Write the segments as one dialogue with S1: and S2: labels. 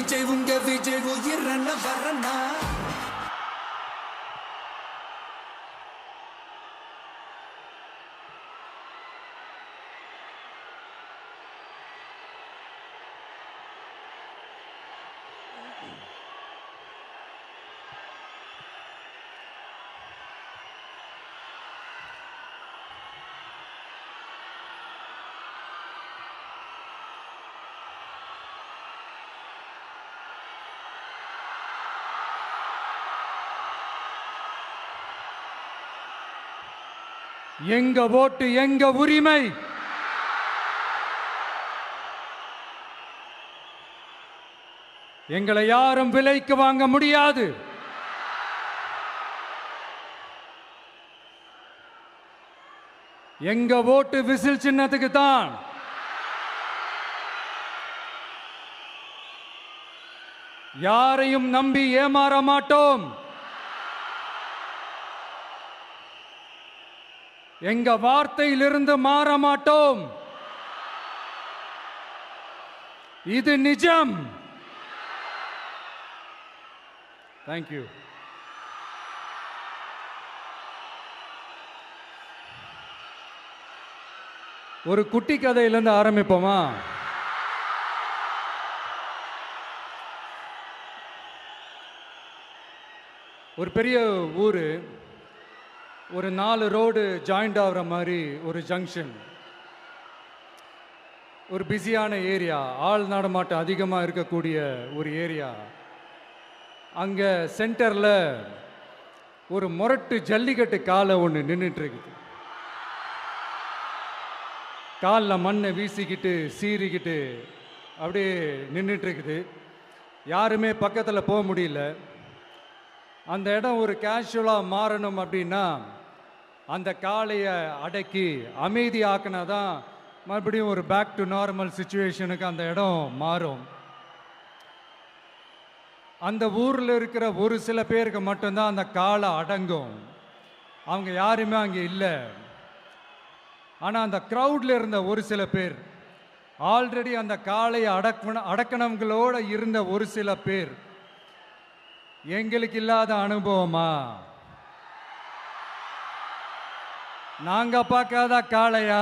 S1: விஜய் உங்க விஜய் உயிரண்ண வரண்ணா.
S2: எங்க ஓட்டு எங்க உரிமை. எங்களை யாரும் விலைக்கு வாங்க முடியாது. எங்க ஓட்டு விசில் சின்னத்துக்கு தான். யாரையும் நம்பி ஏமாற மாட்டோம். எங்க வார்த்தையிலிருந்து மாற மாட்டோம். இது நிஜம். தேங்க்யூ. ஒரு குட்டி கதையிலிருந்து ஆரம்பிப்போமா? ஒரு பெரிய ஊரு, ஒரு 4 ரோடு ஜாயிண்ட் ஆகிற மாதிரி ஒரு ஜங்ஷன், ஒரு பிஸியான ஏரியா, ஆள் நடமாட்டம் அதிகமாக இருக்கக்கூடிய ஒரு ஏரியா. அங்கே சென்டரில் ஒரு முரட்டு ஜல்லிக்கட்டு காலை ஒன்று நின்றுட்டுருக்குது. காலில் மண்ணை வீசிக்கிட்டு சீறிக்கிட்டு அப்படியே நின்றுட்டுருக்குது. யாருமே பக்கத்தில் போக முடியல. அந்த இடம் ஒரு கேஷுவலாக மாறணும் அப்படின்னா அந்த காளையை அடக்கி அமைதி ஆக்கினா தான் மறுபடியும் ஒரு பேக் டு நார்மல் சுச்சுவேஷனுக்கு அந்த இடம் மாறும். அந்த ஊரில் இருக்கிற ஒரு சில பேருக்கு மட்டும்தான் அந்த காளை அடங்கும். அவங்க யாருமே அங்கே இல்லை. ஆனால் அந்த க்ரௌடில் இருந்த ஒரு சில பேர், ஆல்ரெடி அந்த காளையை அடக்கணங்களோடு இருந்த ஒரு சில பேர், எங்களுக்கு இல்லாத அனுபவமா? நாங்க பார்க்காத காளையா?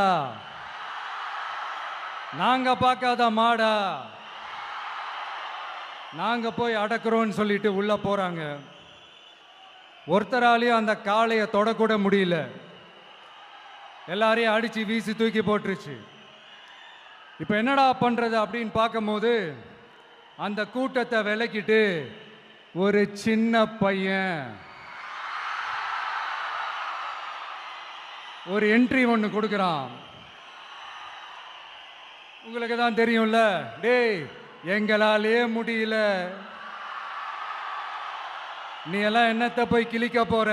S2: நாங்க பார்க்காத மாடா? நாங்க போய் அடக்குறோம்னு சொல்லிட்டு உள்ள போறாங்க. ஒருத்தராலையும் அந்த காளையை தொடக்கூட முடியல. எல்லாரையும் அடிச்சு வீசி தூக்கி போட்டுருச்சு. இப்போ என்னடா பண்றது அப்படின்னு பார்க்கும்போது அந்த கூட்டத்தை விலக்கிட்டு ஒரு சின்ன பையன் ஒரு என்ட்ரி ஒன்று கொடுக்குறான். உங்களுக்கு தான் தெரியும்ல, டேய் எங்களாலே முடியல, நீ எல்லாம் என்னத்தை போய் கிழிக்க போற?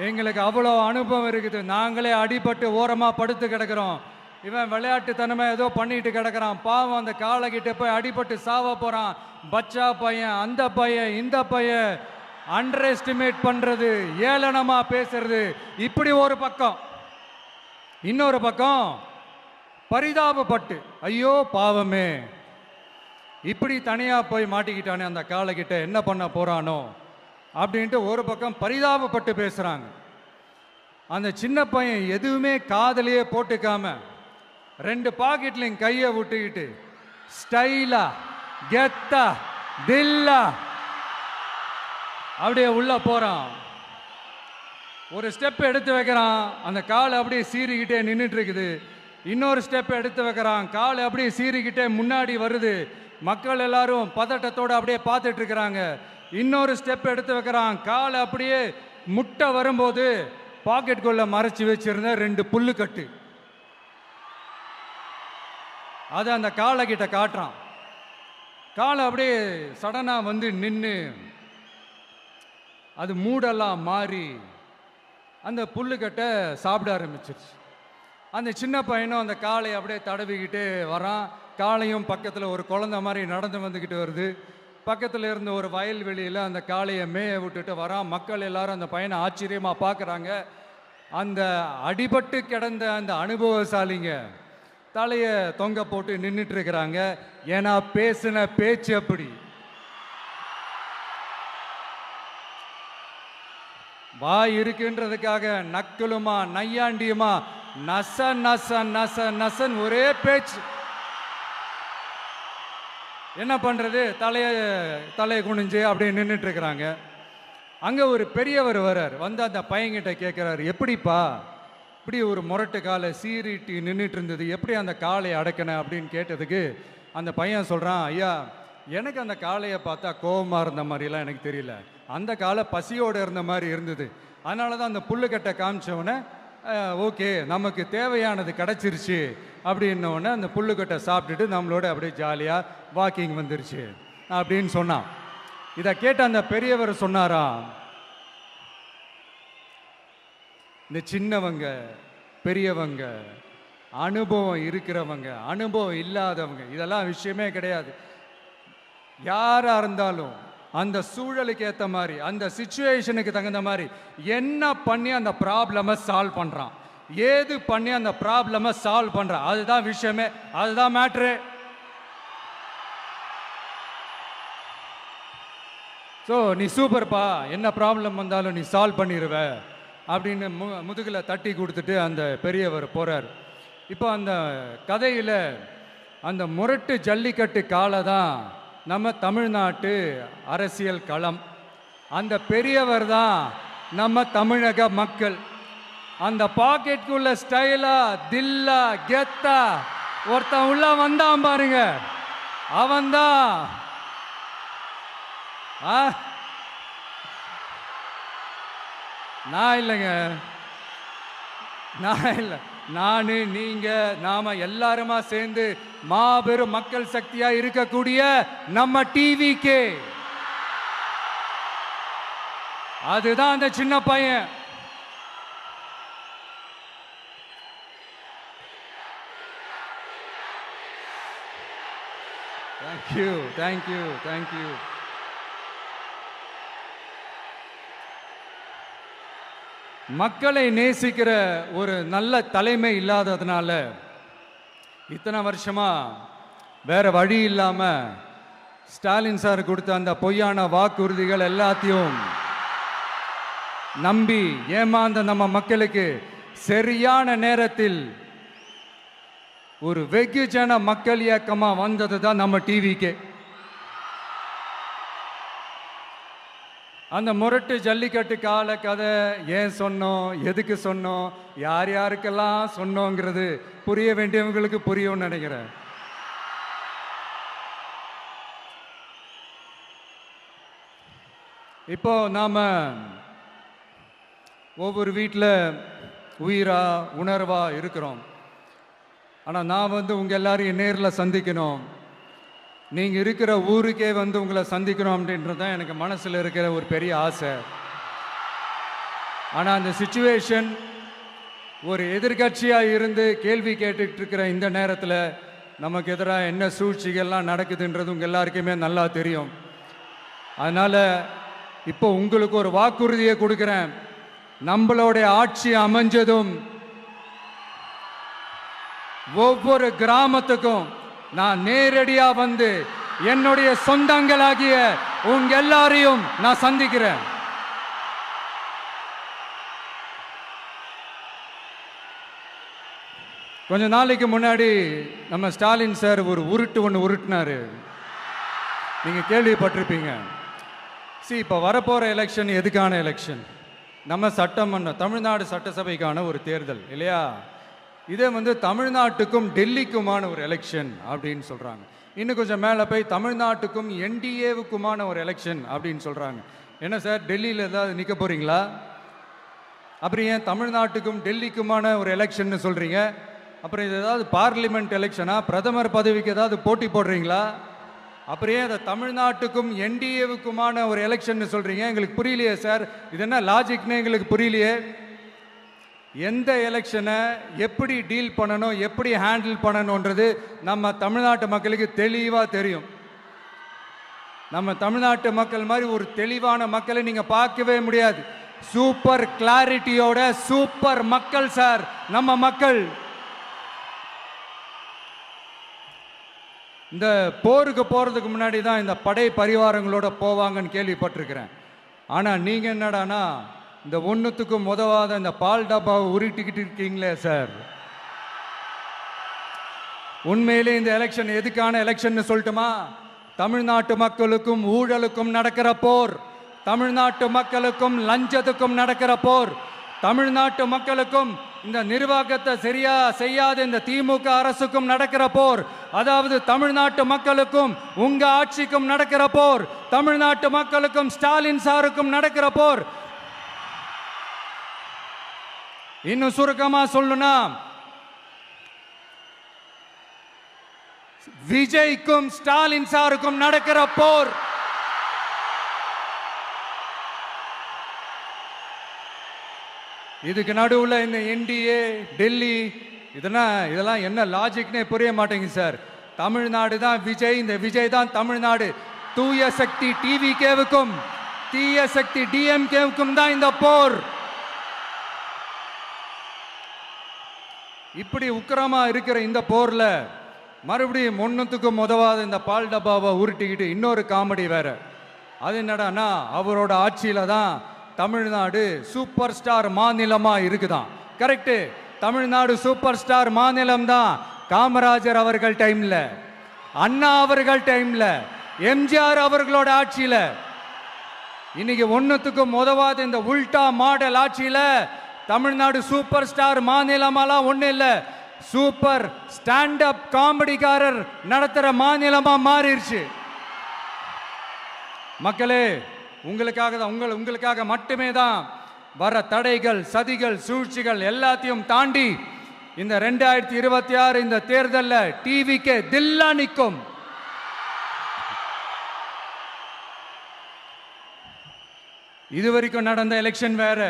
S2: எங்களுக்கு அவ்வளோ அனுபவம் இருக்குது, நாங்களே அடிபட்டு ஓரமாக படுத்து கிடக்கிறோம். இவன் விளையாட்டுத்தனமா ஏதோ பண்ணிட்டு கிடக்கிறான், பாவம் அந்த காளைகிட்ட போய் அடிபட்டு சாவ போறான். பச்சா பையன், அந்த பையன், இந்த பையன், அண்டர் எஸ்டிமேட் பண்றது, ஏளனமா பேசுறது, இப்படி ஒரு பக்கம். இன்னொரு பக்கம் பரிதாபப்பட்டு, ஐயோ பாவமே, இப்படி தனியா போய் மாட்டிக்கிட்டானே அந்த காளைகிட்ட, என்ன பண்ண போறானோ அப்படின்ட்டு ஒரு பக்கம் பரிதாபப்பட்டு பேசுறாங்க. அந்த சின்ன பையன் எதுவுமே காதலையே போட்டுக்காம 2 பாக்கெட்லையும் கையை விட்டுக்கிட்டு ஸ்டைலா கெத்தா தில்லா அப்படியே உள்ள போறான். ஒரு ஸ்டெப் எடுத்து வைக்கிறான், அந்த காலை அப்படியே சீறிக்கிட்டே நின்றுட்டு இருக்குது. இன்னொரு ஸ்டெப் எடுத்து வைக்கிறான், காலை அப்படியே சீறிக்கிட்டே முன்னாடி வருது. மக்கள் எல்லாரும் பதட்டத்தோடு அப்படியே பார்த்துட்டு இருக்கிறாங்க. இன்னொரு ஸ்டெப் எடுத்து வைக்கிறான், காலை அப்படியே முட்டை வரும்போது பாக்கெட்டுக்குள்ள மறைச்சி வச்சிருந்த 2 புல்லுக்கட்டு அதை அந்த காளை கிட்ட காட்டுறான். காளை அப்படியே சடனா வந்து நின்று அது மூடெல்லாம் மாறி அந்த புல்லுக்கட்டை சாப்பிட ஆரம்பிச்சிருச்சு. அந்த சின்ன பையனும் அந்த காளையை அப்படியே தடவிக்கிட்டே வரான். காளையும் பக்கத்தில் ஒரு குழந்தை மாதிரி நடந்து வந்துக்கிட்டு வருது. பக்கத்தில் இருந்த ஒரு வயல்வெளியில் அந்த காளையை மேய விட்டுட்டு வரான். மக்கள் எல்லாரும் அந்த பையனை ஆச்சரியமாக பார்க்குறாங்க. அந்த அடிபட்டு கிடந்த அந்த அனுபவசாலிங்க தலைய தொங்க போட்டு நின்றுட்டு இருக்கிறாங்க. ஏன்னா பேசின பேச்சு அப்படி. வாய் இருக்குன்றதுக்காக நக்கலுமா நையாண்டியுமா நச நச நச நசன் ஒரே பேச்சு. என்ன பண்றது, தலையை குனிஞ்சு அப்படியே நின்றுட்டு இருக்கிறாங்க. அங்க ஒரு பெரியவர் வர்றார். வந்து அந்த பையன்கிட்ட கேட்கிறாரு, எப்படிப்பா இப்படி ஒரு முரட்டு காலை சீறிட்டு நின்றுட்டு இருந்தது, எப்படி அந்த காலை அடக்கின அப்படின்னு கேட்டதுக்கு அந்த பையன் சொல்றான், ஐயா எனக்கு அந்த காளையை பார்த்தா கோபமா இருந்த மாதிரிலாம் எனக்கு தெரியல, அந்த காலை பசியோடு இருந்த மாதிரி இருந்தது. அதனால தான் அந்த புல்லுக்கட்டை காமிச்சவொடனே ஓகே நமக்கு தேவையானது கிடச்சிருச்சு அப்படின்னோடனே அந்த புல்லுக்கட்டை சாப்பிட்டுட்டு நம்மளோட அப்படியே ஜாலியாக வாக்கிங் வந்துருச்சு அப்படின்னு சொன்னான். இதை கேட்ட அந்த பெரியவர் சொன்னாரா, இந்த சின்னவங்க பெரியவங்க அனுபவம் இருக்கிறவங்க அனுபவம் இல்லாதவங்க இதெல்லாம் விஷயமே கிடையாது. யாரா இருந்தாலும் அந்த சூழலுக்கு ஏற்ற மாதிரி அந்த சிச்சுவேஷனுக்கு தகுந்த மாதிரி என்ன பண்ணி அந்த ப்ராப்ளமை சால்வ் பண்றான், ஏது பண்ணி அந்த ப்ராப்ளமை சால்வ் பண்றான், அதுதான் விஷயமே, அதுதான் மேட்ரு. ஸோ நீ சூப்பர்ப்பா, என்ன ப்ராப்ளம் வந்தாலும் நீ சால்வ் பண்ணிடுவ அப்படின்னு முதுகில் தட்டி கொடுத்துட்டு அந்த பெரியவர் போறார். இப்போ அந்த கதையில் அந்த முரட்டு ஜல்லிக்கட்டு காலை தான் நம்ம தமிழ்நாட்டு அரசியல் களம். அந்த பெரியவர் தான் நம்ம தமிழக மக்கள். அந்த பாக்கெட்டுக்குள்ள ஸ்டைலா தில்லா கெத்தா ஒருத்தன் உள்ள வந்தான் பாருங்க, அவன்தான் நான் இல்லைங்க, நான் இல்லை, நானு நீங்க நாம எல்லாருமா சேர்ந்து மாபெரும் மக்கள் சக்தியா இருக்கக்கூடிய நம்ம டிவிக்கு, அதுதான் அந்த சின்ன பையன். Thank you thank you thank you. மக்களை நேசிக்கிற ஒரு நல்ல தலைமை இல்லாததுனால இத்தனை வருஷமா வேற வழி இல்லாம ஸ்டாலின் சார் கொடுத்த அந்த பொய்யான வாக்குறுதிகள் எல்லாத்தையும் நம்பி ஏமாந்த நம்ம மக்களுக்கு சரியான நேரத்தில் ஒரு வெகுஜன மக்கள் இயக்கமா வந்தது தான் நம்ம டிவிக்கு. அந்த முரட்டு ஜல்லிக்கட்டு கால கதை ஏன் சொன்னோம், எதுக்கு சொன்னோம், யார் யாருக்கெல்லாம் சொன்னோங்கிறது புரிய வேண்டியவங்களுக்கு புரியும்னு நினைக்கிறேன். இப்போ நாம ஒவ்வொரு வீட்டில் உயிரா உணர்வா இருக்கிறோம். ஆனால் நான் உங்கள் எல்லாரையும் நேரில் சந்திக்கணும், நீங்கள் இருக்கிற ஊருக்கே உங்களை சந்திக்கணும் அப்படின்றது தான் எனக்கு மனசில் இருக்கிற ஒரு பெரிய ஆசை. ஆனால் அந்த சிச்சுவேஷன் ஒரு எதிர்கட்சியாக இருந்து கேள்வி கேட்டுக்கிட்டு இருக்கிற இந்த நேரத்தில் நமக்கு எதிராக என்ன சூழ்ச்சிகள்லாம் நடக்குதுன்றது உங்கள் எல்லாருக்குமே நல்லா தெரியும். அதனால் இப்போ உங்களுக்கு ஒரு வாக்குறுதியை கொடுக்குறேன், நம்மளுடைய ஆட்சி அமைஞ்சதும் ஒவ்வொரு கிராமத்துக்கும் நான் நேரடியா வந்து என்னுடைய சொந்தங்களாகிய உங்க எல்லாரையும் நான் சந்திக்கிறேன். கொஞ்ச நாளைக்கு முன்னாடி நம்ம ஸ்டாலின் சார் ஒரு உருட்டு ஒன்று உருட்டினாரு, நீங்க கேள்விப்பட்டிருப்பீங்க. இப்போ வரப்போற எலெக்ஷன் எதுக்கான எலெக்ஷன்? நம்ம சட்டமன்ற தமிழ்நாடு சட்டசபைக்கான ஒரு தேர்தல் இல்லையா? இதே தமிழ்நாட்டுக்கும் டெல்லிக்குமான ஒரு எலெக்ஷன் அப்படின்னு சொல்றாங்க. இன்னும் கொஞ்சம் மேலே போய் தமிழ்நாட்டுக்கும் என்டிஏவுக்குமான ஒரு எலெக்ஷன் அப்படின்னு சொல்றாங்க. என்ன சார், டெல்லியில் ஏதாவது நிற்க போறீங்களா? அப்புறம் ஏன் தமிழ்நாட்டுக்கும் டெல்லிக்குமான ஒரு எலெக்ஷன் சொல்றீங்க? அப்புறம் இது ஏதாவது பார்லிமெண்ட் எலெக்ஷனா, பிரதமர் பதவிக்கு ஏதாவது போட்டி போடுறீங்களா? அப்புறம் ஏன் தமிழ்நாட்டுக்கும் என்டிஏவுக்குமான ஒரு எலெக்ஷன் சொல்றீங்க? எங்களுக்கு புரியலையே சார், இது என்ன லாஜிக்னு எங்களுக்கு புரியலையே. எந்த எலெக்ஷனை எப்படி டீல் பண்ணணும், எப்படி ஹேண்டில் பண்ணணுன்றது நம்ம தமிழ்நாட்டு மக்களுக்கு தெளிவாக தெரியும். நம்ம தமிழ்நாட்டு மக்கள் மாதிரி ஒரு தெளிவான மக்களை நீங்க பார்க்கவே முடியாது. சூப்பர் கிளாரிட்டியோட சூப்பர் மக்கள் சார் நம்ம மக்கள். இந்த போருக்கு போகிறதுக்கு முன்னாடி தான் இந்த படை பரிவாரங்களோட போவாங்கன்னு கேள்விப்பட்டிருக்கிறேன். ஆனால் நீங்கள் என்னடானா இந்த ஒன்றுத்துக்கும் உதவாத இந்த பால் டப்பாவை உருட்டிக்கிட்டு இருக்கீங்களே சார். உண்மையிலே இந்த எலெக்ஷன் எதுக்கான எலெக்ஷன் சொல்லட்டுமா? தமிழ்நாட்டு மக்களுக்கும் ஊழலுக்கும் நடக்கிற போர், தமிழ்நாட்டு மக்களுக்கும் லஞ்சத்துக்கும் நடக்கிற போர், தமிழ்நாட்டு மக்களுக்கும் இந்த நிர்வாகத்தை சரியா செய்யாத இந்த திமுக அரசுக்கும் நடக்கிற போர், அதாவது தமிழ்நாட்டு மக்களுக்கும் உங்க ஆட்சிக்கும் நடக்கிற போர், தமிழ்நாட்டு மக்களுக்கும் ஸ்டாலின் சாருக்கும் நடக்கிற போர். இன்னும் சுருக்கமா சொல்லணும்னா விஜய்க்கும் ஸ்டாலின் சாருக்கும் நடக்கிற போர். இதுக்கு நடுவுல இந்த என்டிஏ டெல்லி இதெல்லாம் என்ன லாஜிக்னே புரிய மாட்டேங்குது சார். தமிழ்நாடு தான் விஜய், இந்த விஜய் தான் தமிழ்நாடு. தூய சக்தி டிவிகேவுக்கும் தீய சக்தி டிஎம்கேவுக்கும் தான் இந்த போர். இப்படி உக்கிரமா இருக்கிற இந்த போர்ல மறுபடியும் ஒன்றுத்துக்கும் உதவாத இந்த பால் டப்பாவை உருட்டிக்கிட்டு இன்னொரு காமெடி வேற. அது என்னடானா அவரோட ஆட்சியில தான் தமிழ்நாடு சூப்பர் ஸ்டார் மாநிலமா இருக்குதான். கரெக்டு, தமிழ்நாடு சூப்பர் ஸ்டார் மாநிலம் தான். காமராஜர் அவர்கள் டைம்ல, அண்ணா அவர்கள் டைம்ல, எம்ஜிஆர் அவர்களோட ஆட்சியில. இன்னைக்கு ஒன்றுத்துக்கும் உதவாத இந்த உல்டா மாடல் ஆட்சியில தமிழ்நாடு சூப்பர் ஸ்டார் மாநிலமாலாம் ஒண்ணு இல்ல, சூப்பர் ஸ்டாண்ட் அப் காமெடிக்காரர் நடத்துற மாநிலமா மாறிடுச்சு. மக்களே, உங்களுக்காக மட்டுமே தான் வர தடைகள், சதிகள், சூழ்ச்சிகள் எல்லாத்தையும் தாண்டி இந்த 2026 இந்த தேர்தலில் டிவிக்கு தில்லா நிற்கும். இதுவரைக்கும் நடந்த எலெக்ஷன் வேற,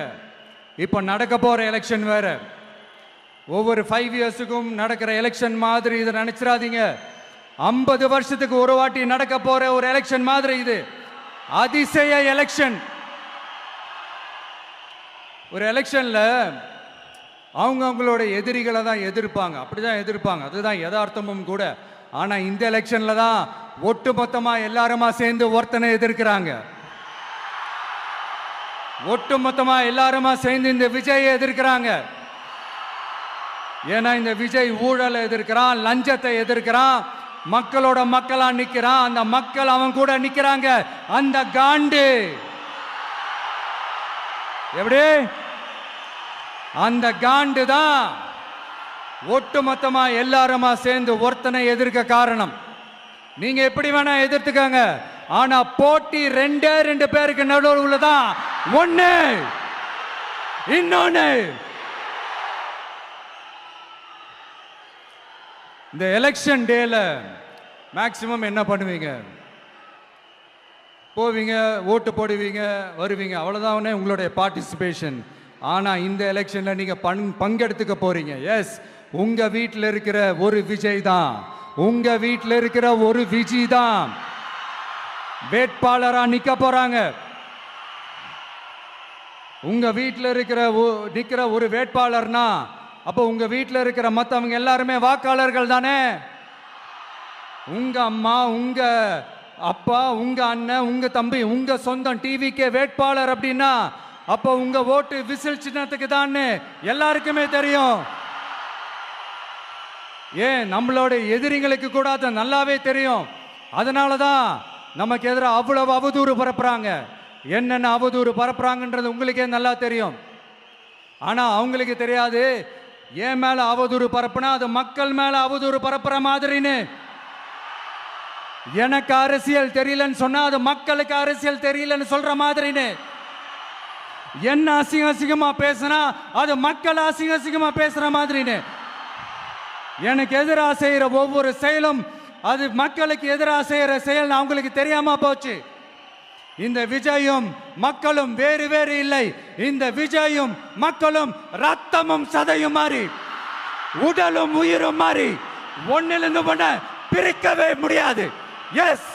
S2: இப்போ நடக்க போற எலெக்ஷன் வேற. ஒவ்வொரு 5 இயர்ஸுக்கும் நடக்கிற எலெக்ஷன் மாதிரி இதை நினைச்சிடாதீங்க. 50 வருஷத்துக்கு ஒரு வாட்டி நடக்க போற ஒரு எலெக்ஷன் மாதிரி இது. அதிசய எலெக்ஷன். ஒரு எலெக்ஷன்ல அவங்களோட எதிரிகளை தான் எதிர்ப்பாங்க, அப்படிதான் எதிர்ப்பாங்க, அதுதான் யதார்த்தமும் கூட. ஆனா இந்த எலெக்ஷன்ல தான் ஒட்டுமொத்தமா எல்லாருமா சேர்ந்து ஒருத்தனை எதிர்க்கிறாங்க. ஒட்டுமொத்தமா எல்லாருமா சேர்ந்து இந்த விஜயை எதிர்க்கிறாங்க. ஏன்னா இந்த விஜய் ஊழலை எதிர்க்கிறான், லஞ்சத்தை எதிர்க்கிறான், மக்களோட மக்களா நிக்கிறான். அந்த மக்கள் அவன் கூட நிக்கிறாங்க. அந்த காண்டு எப்படி? அந்த காண்டு தான் ஒட்டுமொத்தமா எல்லாருமா சேர்ந்து ஒருத்தனை எதிர்க்க காரணம். நீங்க எப்படி வேணா எதிர்த்துக்காங்க, ஆனா போட்டி ரெண்டு பேருக்கு நடுவுல தான். ஒண்ணு இன்னொன்னு. இந்த எலெக்ஷன் டேல மேக்சிமம் என்ன பண்ணுவீங்க? போவீங்க, ஓட்டு போடுவீங்க, வருவீங்க, அவ்வளவுதான் உங்களுடைய பார்ட்டிசிபேஷன். ஆனா இந்த எலெக்ஷன்ல நீங்க பங்கெடுத்துக்க போறீங்க. எஸ், உங்க வீட்டில் இருக்கிற ஒரு விஜய் தான், உங்க வீட்டில் இருக்கிற ஒரு விஜய் தான் வேட்பாளரா நிக்க போறாங்க. உங்க வீட்டில் நிக்கிற ஒரு வேட்பாளர்னா அப்போ உங்க வீட்டில் இருக்கிற மற்றவங்க எல்லாருமே வாக்காளர்கள் தானே. உங்க அம்மா, உங்க அப்பா, உங்க அண்ணன், உங்க தம்பி, உங்க சொந்தம் டிவிக்கே வேட்பாளர் அப்படின்னா அப்போ உங்க ஓட்டு விசில் சின்னத்துக்கு தான் எல்லாருக்குமே தெரியும். ஏன், நம்மளோட எதிரிகளுக்கு கூட அது நல்லாவே தெரியும். அதனாலதான் நமக்கு எதிராக அவ்வளவு அவதூறு பரப்புறாங்க. என்னென்ன அவதூறு பரப்புறாங்கன்றது உங்களுக்கே நல்லா தெரியும். ஆனா அவங்களுக்கு தெரியாது, ஏன் மேல அவதூறு பரப்புனா அது மக்கள் மேல அவதூறு பரப்புற மாதிரின்னு. எனக்கு அரசியல் தெரியலன்னு சொன்னா அது மக்களுக்கு அரசியல் தெரியலன்னு சொல்ற மாதிரின்னு. என்ன அசிங்கமா பேசினா அது மக்கள் அசிங்கமா பேசுற மாதிரின்னு. எனக்கு எதிராக செய்யற ஒவ்வொரு செயலும் அது மக்களுக்கு எதிராக செய்யற செயல் அவங்களுக்கு தெரியாம போச்சு. இந்த விஜயும் மக்களும் வேறு வேறு இல்லை. இந்த விஜயும் மக்களும் ரத்தமும் சதையும் மாறி, உடலும் உயிரும் மாறி, ஒன்னிலிருந்து ஒண்ண பிரிக்கவே முடியாது. எஸ்,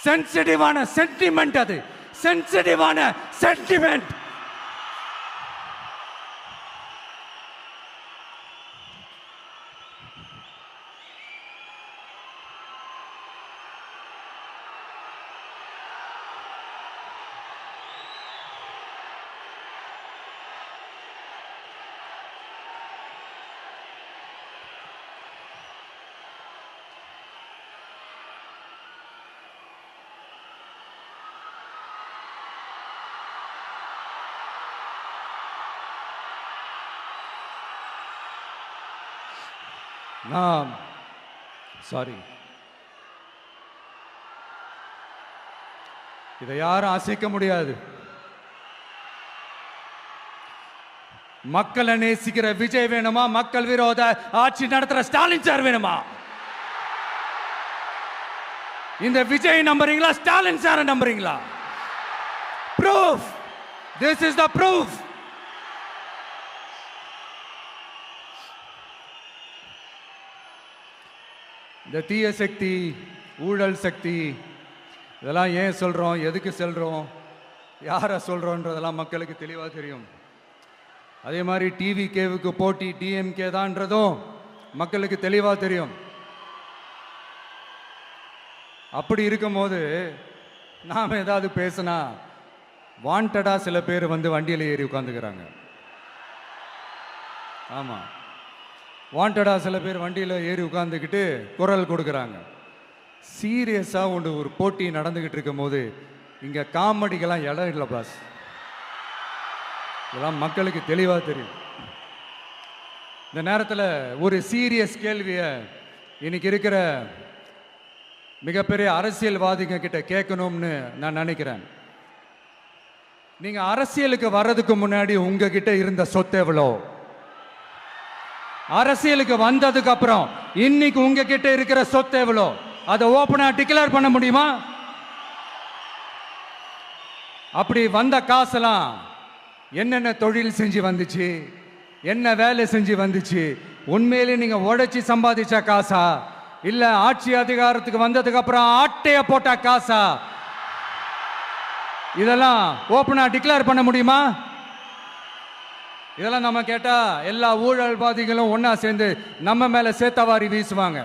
S2: சென்சிட்டிவான சென்டிமெண்ட், அது சென்சிட்டிவான சென்டிமெண்ட். நான் சாரி, இதை யாரும் அசைக்க முடியாது. மக்களை நேசிக்கிற விஜய் வேணுமா, மக்கள் விரோத ஆட்சி நடத்துற ஸ்டாலின் சார் வேணுமா? இந்த விஜய் நம்புறீங்களா, ஸ்டாலின் சார் நம்புறீங்களா? Proof, this is the proof. இந்த தீய சக்தி, ஊழல் சக்தி, இதெல்லாம் ஏன் சொல்றோம், எதுக்கு சொல்றோம், யாரை சொல்றோன்றதெல்லாம் மக்களுக்கு தெளிவாக தெரியும். அதே மாதிரி டிவி கேவுக்கு போட்டி டிஎம்கே தான்றதும் மக்களுக்கு தெளிவாக தெரியும். அப்படி இருக்கும்போது நாம் ஏதாவது பேசினா வாண்டடா சில பேர் வந்து வண்டியில் ஏறி உட்காந்துக்கிறாங்க. ஆமாம், வாண்டடா சில பேர் வண்டியில் ஏறி உட்காந்துக்கிட்டு குரல் கொடுக்குறாங்க. சீரியஸாக ஒரு போட்டி நடந்துக்கிட்டு இருக்கும் போது இங்கே காமெடிக்கெல்லாம் இடம் இல்லை பாஸ். இதெல்லாம் மக்களுக்கு தெளிவாக தெரியும். இந்த நேரத்தில் ஒரு சீரியஸ் கேள்வியை இன்னைக்கு இருக்கிற மிகப்பெரிய அரசியல்வாதிங்க கிட்ட கேட்கணும்னு நான் நினைக்கிறேன். நீங்க அரசியலுக்கு வர்றதுக்கு முன்னாடி உங்ககிட்ட இருந்த சொத்து எவ்வளோ? அரசியலுக்கு வந்ததுக்கு அப்புறம் இன்னைக்கு உங்ககிட்ட இருக்கிற சொத்து எவ்வளோ? அதை ஓப்பனா டிக்ளேர் பண்ண முடியுமா? அப்படி வந்த காசெல்லாம் என்னென்ன தொழில் செஞ்சு வந்துச்சு, என்ன வேலை செஞ்சு வந்துச்சு, உண்மையிலே நீங்க உழைச்சி சம்பாதிச்ச காசா, இல்ல ஆட்சி அதிகாரத்துக்கு வந்ததுக்கு அப்புறம் ஆட்டைய போட்ட காசா? இதெல்லாம் ஓப்பனா டிக்ளேர் பண்ண முடியுமா? இதெல்லாம் நம்ம கேட்டா எல்லா ஊழல்வாதிகளும் ஒன்னா சேர்ந்து நம்ம மேல சேத்தவாரி வீசுவாங்க.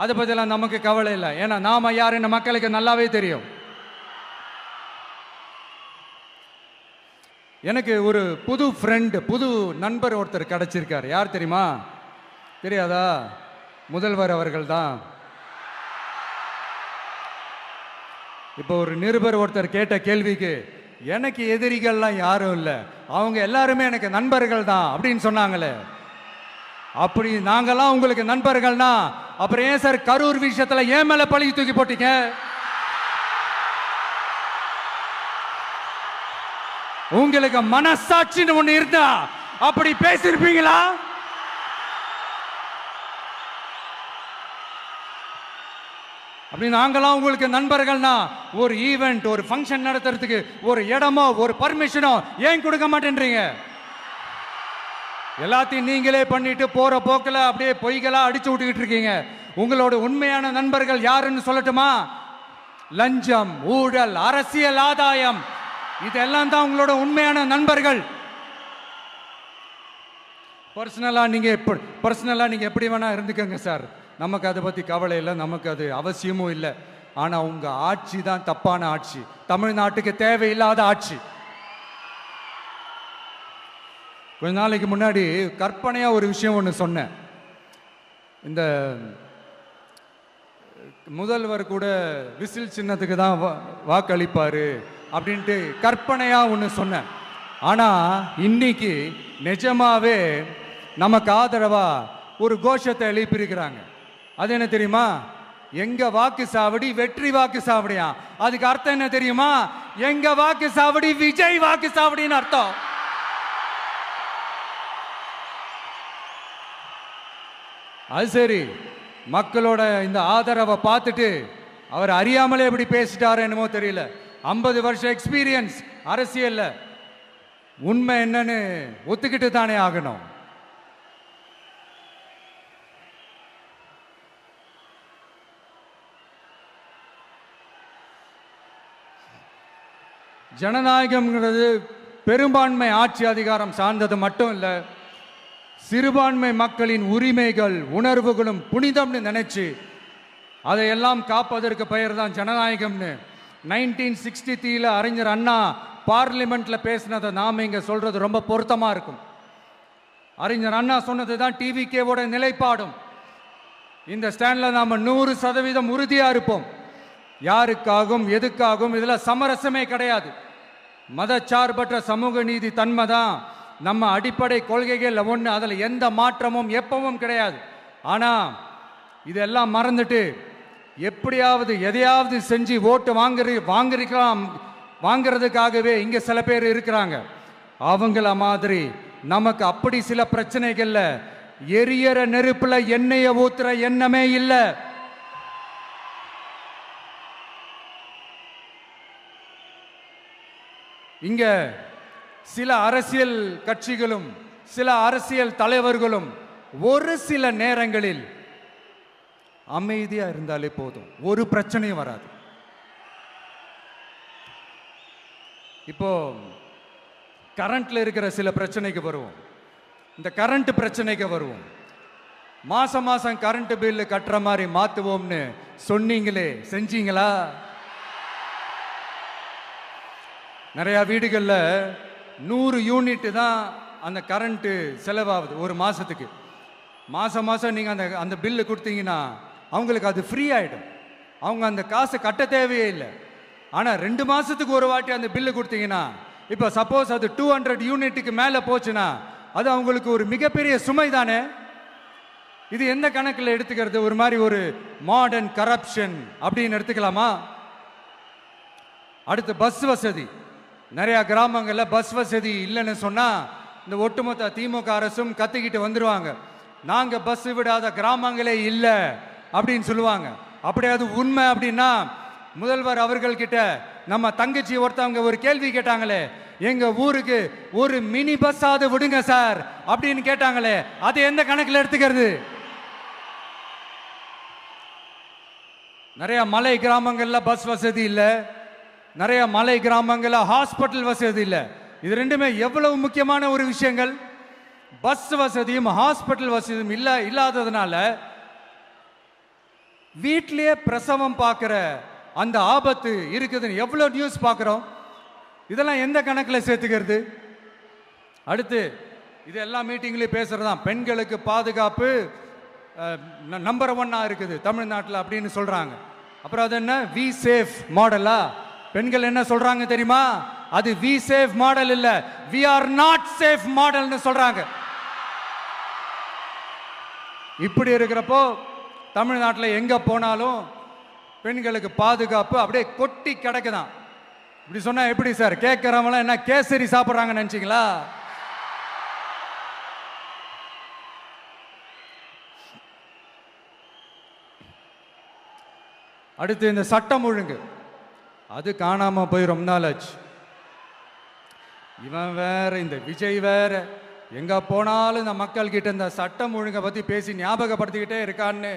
S2: அதை பத்திலாம் நமக்கு கவலை இல்லை. ஏன்னா நாம யாருன்னு மக்களுக்கு நல்லாவே தெரியும். எனக்கு ஒரு புது ஃப்ரெண்டு, புது நண்பர் ஒருத்தர் கிடைச்சிருக்கார். யார் தெரியுமா? தெரியாதா? முதல்வர் அவர்கள் தான். இப்போ ஒரு நிருபர் ஒருத்தர் கேட்ட கேள்விக்கு எனக்கு எதிரிகள்லாம் யாரும் இல்லை, அவங்க எல்லாருமே எனக்கு நண்பர்கள் தான் அப்படின்னு சொன்னாங்களே. அப்படி நாங்கெல்லாம் உங்களுக்கு நண்பர்கள்னா அப்புறம் ஏன் சார் கரூர் விஷயத்துல ஏன் மேல பழி தூக்கி போட்டீங்க? உங்களுக்கு மனசாட்சின்னு ஒண்ணு இருந்தா அப்படி பேசிருப்பீங்களா? அப்படி நாங்களாம் உங்களுக்கு நண்பர்கள்னா ஒரு ஈவெண்ட், ஒரு ஃபங்க்ஷன் நடத்துறதுக்கு ஒரு இடமோ ஒரு பர்மிஷனோ ஏன் கொடுக்க மாட்டேன்றீங்க? எல்லாத்தையும் நீங்களே பண்ணிட்டு போற போக்கில் அப்படியே பொய்களா அடிச்சு விட்டுக்கிட்டு இருக்கீங்க. உங்களோட உண்மையான நண்பர்கள் யாருன்னு சொல்லட்டுமா? லஞ்சம், ஊழல், அரசியல் ஆதாயம், இதெல்லாம் தான் உங்களோட உண்மையான நண்பர்கள். பர்சனலா நீங்க எப்படி வேணா இருந்துக்கங்க சார், நமக்கு அதை பத்தி கவலை இல்லை, நமக்கு அது அவசியமும் இல்லை. ஆனா உங்க ஆட்சி தான் தப்பான ஆட்சி, தமிழ்நாட்டுக்கு தேவையில்லாத ஆட்சி. கொஞ்ச நாளைக்கு முன்னாடி கற்பனையா ஒரு விஷயம் ஒன்று சொன்னேன். இந்த முதல்வர் கூட விசில் சின்னத்துக்கு தான் வாக்களிப்பாரு அப்படின்ட்டு கற்பனையா ஒன்று சொன்னேன். ஆனா இன்னைக்கு நிஜமாவே நமக்கு ஆதரவா ஒரு கோஷத்தை எழுப்பியிருக்கிறாங்க. அது என்ன தெரியுமா? எங்க வாக்கு சாவடி வெற்றி வாக்கு சாவடியா. அதுக்கு அர்த்தம் என்ன தெரியுமா? எங்க வாக்கு சாவடி விஜய் வாக்கு சாவடின்னு அர்த்தம். அது சரி, மக்களோட இந்த ஆதரவை பார்த்துட்டு அவர் அறியாமலே எப்படி பேசிட்டாரு என்னமோ தெரியல. 50 வருஷம் எக்ஸ்பீரியன்ஸ் அரசியல்ல, உண்மை என்னன்னு ஒத்துக்கிட்டு தானே ஆகணும். ஜனநாயகம்ங்கிறது பெரும்பான்மை ஆட்சி அதிகாரம் சார்ந்தது மட்டும் இல்லை, சிறுபான்மை மக்களின் உரிமைகள் உணர்வுகளும் புனிதம்னு நினைச்சு அதையெல்லாம் காப்பதற்கு பெயர் தான் ஜனநாயகம்னு 1963 அறிஞர் அண்ணா பார்லிமெண்ட்ல பேசினதை நாம இங்க சொல்றது ரொம்ப பொருத்தமா இருக்கும். அறிஞர் அண்ணா சொன்னது தான் டிவிகேவோட நிலைப்பாடும். இந்த ஸ்டாண்ட்ல நாம 100% உறுதியா இருப்போம். யாருக்காகவும் எதுக்காகவும் இதுல சமரசமே கிடையாது. மதச்சார்பற்ற சமூக நீதி தன்மை தான் நம்ம அடிப்படை கொள்கைகள் ஒன்று. அதில் எந்த மாற்றமும் எப்பவும் கிடையாது. ஆனா இதெல்லாம் மறந்துட்டு எப்படியாவது எதையாவது செஞ்சு ஓட்டு வாங்குறதுக்காகவே இங்க சில பேர் இருக்கிறாங்க. அவங்கள மாதிரி நமக்கு அப்படி சில பிரச்சனைகள்ல எரியற நெருப்புல எண்ணெய ஊத்துற எண்ணமே இல்ல. இங்க சில அரசியல் கட்சிகளும் சில அரசியல் தலைவர்களும் ஒரு சில நேரங்களில் அமைதியா இருந்தாலே போதும், ஒரு பிரச்சனையும் வராது. இப்போ கரண்ட்ல இருக்கிற சில பிரச்சனைக்கு வருவோம். இந்த கரண்ட் பிரச்சனைக்கு வருவோம். மாசம் மாசம் கரண்ட் பில் கட்டுற மாதிரி மாத்துவோம்னு சொன்னீங்களே, செஞ்சீங்களா? நிறைய வீடுகளில் 100 யூனிட் தான் அந்த கரண்ட் செலவாகுது ஒரு மாசத்துக்கு. மாசம் மாசம் நீங்க அந்த பில்லு கொடுத்தீங்கன்னா அவங்களுக்கு அது ஃப்ரீ ஆயிடும். அவங்க அந்த காசு கட்ட தேவையே இல்லை. ஆனா 2 மாசத்துக்கு ஒரு வாட்டி அந்த பில்லு கொடுத்தீங்கன்னா, இப்போ சப்போஸ் அது 200 யூனிட்டுக்கு மேல போச்சுன்னா அது அவங்களுக்கு ஒரு மிகப்பெரிய சுமை தானே. இது எந்த கணக்கில் எடுத்துக்கிறது? ஒரு மாதிரி ஒரு மாடர்ன் கரப்ஷன் அப்படின்னு எடுத்துக்கலாமா? அடுத்து பஸ் வசதி. நிறைய கிராமங்களில் பஸ் வசதி இல்லைன்னு சொன்னா இந்த ஒட்டுமொத்த திமுக அரசும் கத்திக்கிட்டு வந்துருவாங்க. நாங்க பஸ் விடாத கிராமங்களே இல்லை அப்படின்னு சொல்லுவாங்க. அப்படியாவது உண்மை அப்படின்னா முதல்வர் அவர்கள் கிட்ட நம்ம தங்கச்சி ஒருத்தவங்க ஒரு கேள்வி கேட்டாங்களே, எங்க ஊருக்கு ஒரு மினி பஸ்ஸாவது விடுங்க சார் அப்படின்னு கேட்டாங்களே, அது எந்த கணக்கில் எடுத்துக்கிறது? நிறைய மலை கிராமங்கள்ல பஸ் வசதி இல்லை, நிறைய மலை கிராமங்கள்ல ஹாஸ்பிட்டல் வசதி இல்லை. இது ரெண்டுமே எவ்வளவு முக்கியமான ஒரு விஷயங்கள். பஸ் வசதியும் ஹாஸ்பிட்டல் வசதியும் இல்லாததுனால வீட்டிலேயே பிரசவம் பார்க்கிற அந்த ஆபத்து இருக்குதுன்னு எவ்வளவு நியூஸ் பார்க்கிறோம். இதெல்லாம் எந்த கணக்கில் சேர்த்துக்கிறது? அடுத்து இது எல்லா மீட்டிங்லயும் பேசுறதுதான், பெண்களுக்கு பாதுகாப்பு நம்பர் 1 இருக்குது தமிழ்நாட்டில் அப்படின்னு சொல்றாங்க. அப்புறம் அது என்ன, வி சேஃப் மாடலா? பெண்கள் என்ன சொல்றாங்க தெரியுமா? அது வி சேஃப் மாடல் இல்ல, வி ஆர் நாட் சேஃப் மாடல்னு சொல்றாங்க. இப்படி இருக்கிறப்போ தமிழ்நாட்டில் எங்க போனாலும் பெண்களுக்கு பாதுகாப்பு அப்படியே கொட்டி கிடக்குதான். இப்படி சொன்னா எப்படி சார்? கேட்கிறவங்க என்ன கேசரி சாப்பிடுறாங்க நினைச்சீங்களா? அடுத்து இந்த சட்டம் ஒழுங்கு, அது காணாம போய் ரொம்ப நாள் ஆச்சு. இவன் வேற, இந்த விஜய் வேற, எங்க போனாலும் இந்த மக்கள் கிட்ட இந்த சட்டம் ஒழுங்கை பத்தி பேசி ஞாபகப்படுத்திக்கிட்டே இருக்கான்னு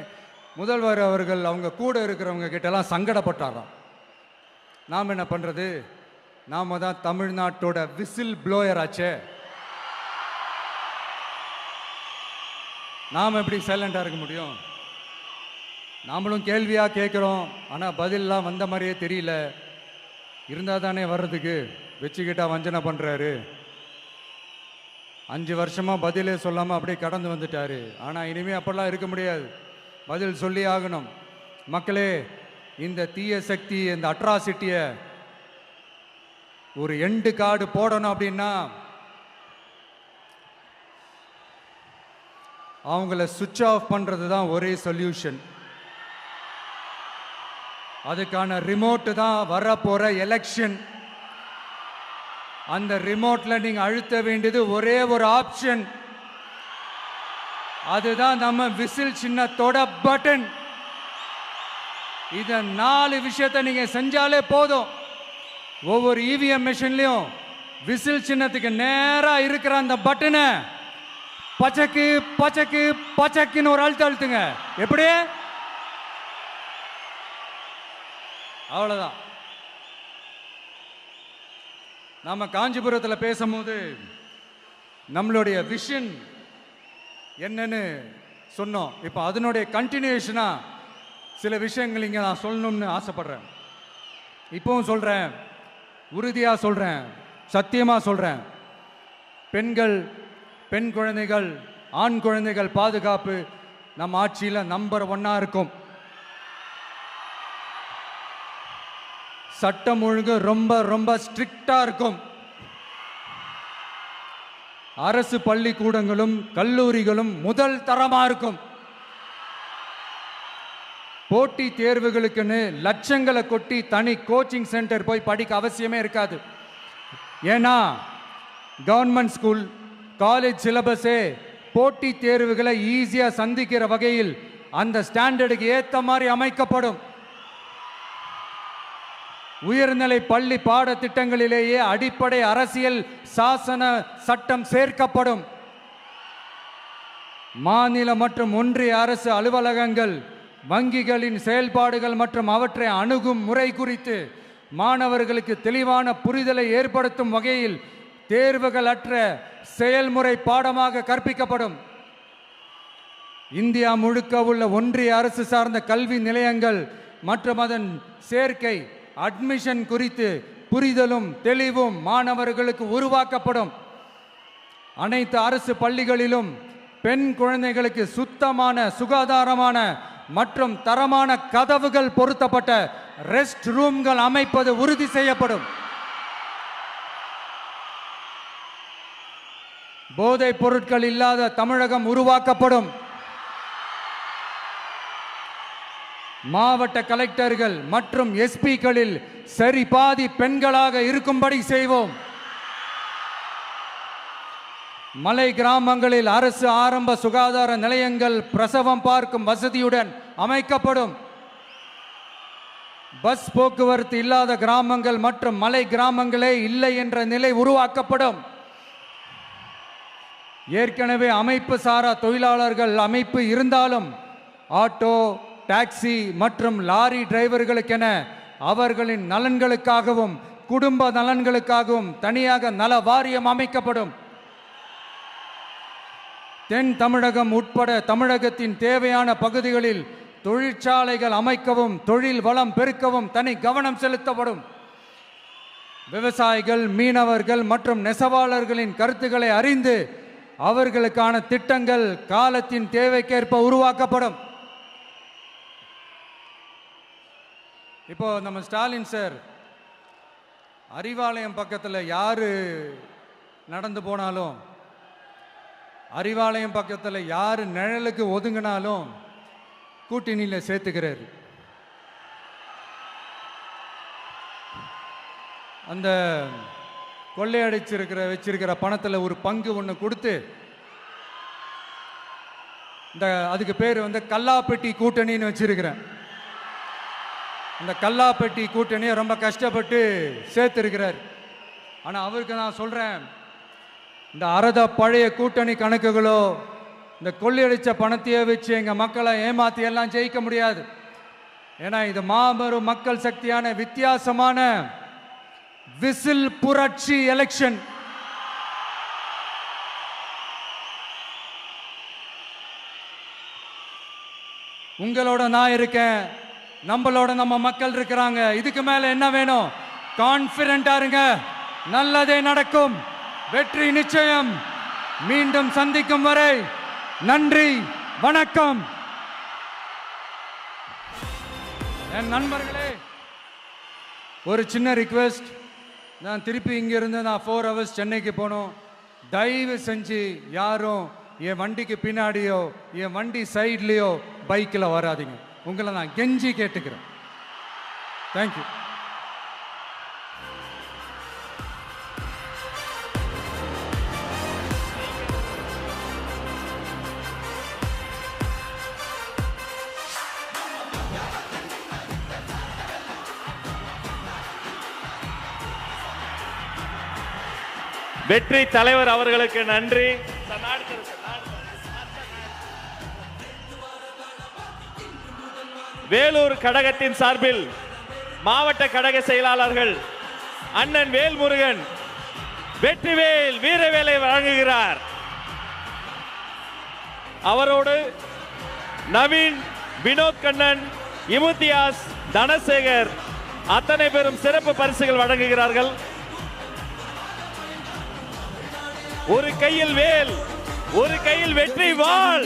S2: முதல்வர் அவர்கள் அவங்க கூட இருக்கிறவங்க கிட்ட எல்லாம் சங்கடப்பட்டாராம். நாம் என்ன பண்றது? நாம தான் தமிழ்நாட்டோட விசில் ப்ளோயர் ஆச்சே. நாம எப்படி சைலண்டா இருக்க முடியும்? நாமளும் கேள்வியா கேட்கிறோம், ஆனா பதிலெல்லாம் வந்த மாதிரியே தெரியல. இருந்தா தானே வர்றதுக்கு, வச்சுக்கிட்டா வஞ்சனை பண்றாரு. 5 வருஷமா பதிலே சொல்லாம அப்படியே கடந்து வந்துட்டாரு. ஆனா இனிமே அப்படிலாம் இருக்க முடியாது, பதில் சொல்லி ஆகணும். மக்களே, இந்த தீய சக்தி, இந்த அட்ராசிட்டிய ஒரு எண்டு கார்டு போடணும் அப்படின்னா அவங்கள சுவிட்ச் ஆஃப் பண்றது தான் ஒரே சொல்யூஷன். அதுக்கான ரிமோட் தான் வரப்போற எலெக்ஷன். அந்த ரிமோட்ல நீங்க அழுத்த வேண்டியது ஒரே ஒரு ஆப்ஷன், அதுதான் நம்ம விசில் சின்னத்தோட பட்டன். இத 4 விஷயத்தை நீங்க செஞ்சாலே போதும். ஒவ்வொரு இவிஎம் மிஷின்லயும் விசில் சின்னத்துக்கு நேரா இருக்கிற அந்த பட்டனை பச்சக்கு பச்சக்கு பச்சக்குன்னு ஒரு அழுத்துங்க. எப்படி? அவ்வளவுதான். நாம காஞ்சிபுரத்தில் பேசும்போது நம்மளுடைய விஷன் என்னன்னு சொன்னோம். இப்போ அதனுடைய கண்டினியூஷனா சில விஷயங்கள் இங்க நான் சொல்லணும்னு ஆசைப்படுறேன். இப்பவும் சொல்றேன், உறுதியா சொல்றேன், சத்தியமா சொல்றேன். பெண்கள், பெண் குழந்தைகள், ஆண் குழந்தைகள் பாதுகாப்பு நம்ம ஆட்சியில நம்பர் 1 இருக்கும். சட்டம் ஒழுங்கு ரொம்ப ரொம்ப ஸ்ட்ரிக்டா இருக்கும். அரசு பள்ளிக்கூடங்களும் கல்லூரிகளும் முதல் தரமா இருக்கும். போட்டி தேர்வுகளுக்குன்னு லட்சங்களை கொட்டி தனி கோச்சிங் சென்டர் போய் படிக்க அவசியமே இருக்காது. ஏன்னா கவர்மெண்ட் ஸ்கூல் காலேஜ் சிலபஸே போட்டி தேர்வுகளை ஈஸியாக சந்திக்கிற வகையில் அந்த ஸ்டாண்டர்டுக்கு ஏற்ற மாதிரி அமைக்கப்படும். உயர்நிலை பள்ளி பாடத்திட்டங்களிலேயே அடிப்படை அரசியல் சாசன சட்டம் சேர்க்கப்படும். மாநில மற்றும் ஒன்றிய அரசு அலுவலகங்கள் வங்கிகளின் செயல்பாடுகள் மற்றும் அவற்றை அணுகும் முறை குறித்து மாணவர்களுக்கு தெளிவான புரிதலை ஏற்படுத்தும் வகையில் தேர்வுகள் அற்ற செயல்முறை பாடமாக கற்பிக்கப்படும். இந்தியா முழுக்க உள்ள ஒன்றிய அரசு சார்ந்த கல்வி நிலையங்கள் மற்றும் அதன் சேர்க்கை அட்மிஷன் குறித்து புரிதலும் தெளிவும் மாணவர்களுக்கு உருவாக்கப்படும். அனைத்து அரசு பள்ளிகளிலும் பெண் குழந்தைகளுக்கு சுத்தமான சுகாதாரமான மற்றும் தரமான கதவுகள் பொருத்தப்பட்ட ரெஸ்ட் ரூம்கள் அமைப்பது உறுதி செய்யப்படும். போதைப் பொருட்கள் இல்லாத தமிழகம் உருவாக்கப்படும். மாவட்ட கலெக்டர்கள் மற்றும் எஸ்பிக்களில் சரி பாதி பெண்களாக இருக்கும்படி செய்வோம். மலை கிராமங்களில் அரசு ஆரம்ப சுகாதார நிலையங்கள் பிரசவம் பார்க்கும் வசதியுடன் அமைக்கப்படும். பஸ் போக்குவரத்து இல்லாத கிராமங்கள் மற்றும் மலை கிராமங்களே இல்லை என்ற நிலை உருவாக்கப்படும். ஏற்கனவே அமைப்பு சாரா தொழிலாளர்கள் அமைப்பு இருந்தாலும் ஆட்டோ டாக்ஸி மற்றும் லாரி டிரைவர்களுக்கென அவர்களின் நலன்களுக்காகவும் குடும்ப நலன்களுக்காகவும் தனியாக நல வாரியம் அமைக்கப்படும். தென் தமிழகம் உட்பட தமிழகத்தின் தேவையான பகுதிகளில் தொழிற்சாலைகள் அமைக்கவும் தொழில் வளம் பெருக்கவும் தனி கவனம் செலுத்தப்படும். விவசாயிகள் மீனவர்கள் மற்றும் நெசவாளர்களின் கருத்துக்களை அறிந்து அவர்களுக்கான திட்டங்கள் காலத்தின் தேவைக்கேற்ப உருவாக்கப்படும். இப்போ நம்ம ஸ்டாலின் சார் அறிவாலயம் பக்கத்தில் யாரு நடந்து போனாலும் அறிவாலயம் பக்கத்தில் யாரு நிழலுக்கு ஒதுங்கினாலும் கூட்டணியில் சேர்த்துக்கிறார். அந்த கொள்ளையடிச்சிருக்கிற வச்சிருக்கிற பணத்தில் ஒரு பங்கு ஒன்று கொடுத்து இந்த அதுக்கு பேர் கல்லாப்பெட்டி கூட்டணின்னு வச்சிருக்கிறேன். அந்த கல்லாப்பெட்டி கூட்டணியை ரொம்ப கஷ்டப்பட்டு சேர்த்துருக்கிறார். ஆனால் அவருக்கு நான் சொல்கிறேன், இந்த அறத பழைய கூட்டணி கணக்குகளோ இந்த கொள்ளையடிச்ச பணத்தையே வச்சு எங்கள் மக்களை ஏமாற்றி எல்லாம் ஜெயிக்க முடியாது. ஏன்னா இது மாபெரும் மக்கள் சக்தியான வித்தியாசமான விசில் புரட்சி எலெக்ஷன். உங்களோட நான் இருக்கேன், நம்மளோட நம்ம மக்கள் இருக்கிறாங்க. இதுக்கு மேல என்ன வேணும்? கான்பிடென்டா இருங்க, நல்லதே நடக்கும், வெற்றி நிச்சயம். மீண்டும் சந்திக்கும் வரை நன்றி, வணக்கம். என் நண்பர்களே, ஒரு சின்ன ரிக்வெஸ்ட். நான் திருப்பி இங்கிருந்து 4 hours சென்னைக்கு போகணும். தயவு செஞ்சு யாரும் என் வண்டிக்கு பின்னாடியோ என் வண்டி சைட்லேயோ பைக்கில் வராதிங்க. உங்களை நான் கெஞ்சி கேட்டுக்கிறேன். தேங்க்யூ.
S3: வெற்றி தலைவர் அவர்களுக்கு நன்றி. வேலூர் கழகத்தின் சார்பில் மாவட்ட கழக செயலாளர்கள் அண்ணன் வேல்முருகன் வெற்றிவேல் வீரவேலை வழங்குகிறார். அவரோடு நவீன், வினோத் கண்ணன், இமுத்தியாஸ், தனசேகர் அத்தனை பேரும் சிறப்பு பரிசுகள் வழங்குகிறார்கள். ஒரு கையில் வேல், ஒரு கையில் வெற்றி வாள்.